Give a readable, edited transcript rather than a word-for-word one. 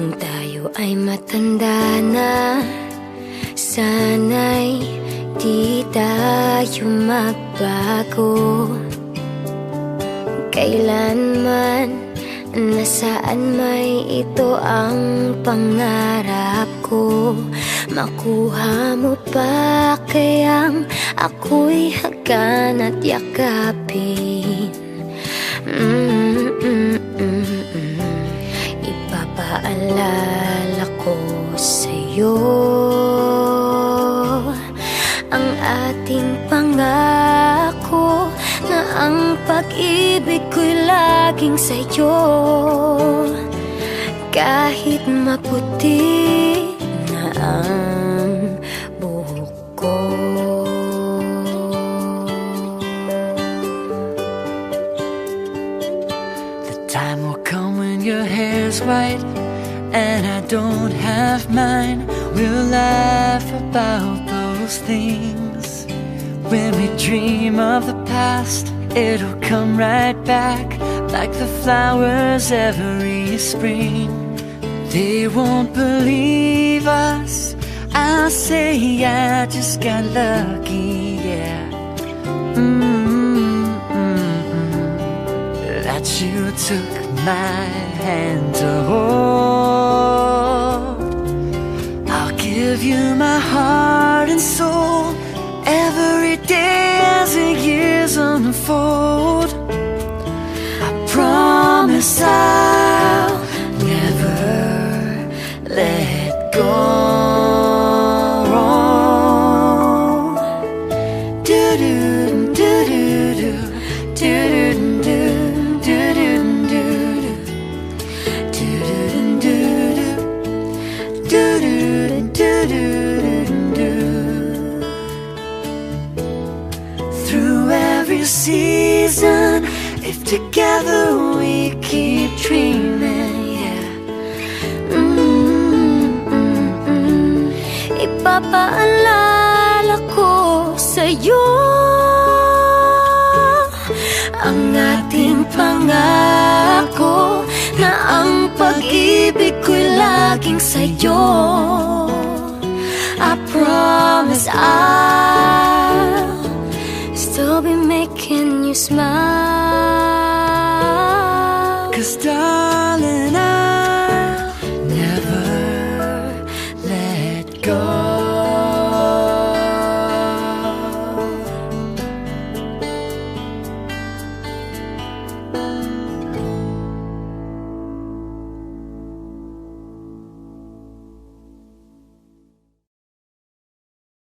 Kung tayo ay matanda na, sana'y di tayo magbago. Kailanman, nasaan may ito ang pangarap ko. Makuha mo pa kayang ako'y hagan at yakapin. Ipapaalala ko sa'yo ang ating pangako na ang pag-ibig ko'y laging sa'yo. Kahit maputi na ang buhok ko. The time will come when your hair's white and I don't have mine. We'll laugh about those things. When we dream of the past, it'll come right back like the flowers every spring. They won't believe us, I'll say I just got lucky, yeah. That you took my hand to hold. I'll give you my heart and soul every day as the years unfold. I promise I'll never let go. Do-do, do-do-do, do-do-do, do-do-do, do-do-do, do-do-do. Through every season, if together we keep dreaming, yeah. Ipapaalala ko sa'yo ang ating pangako na ang pag-ibig ko'y laging sa'yo. I promise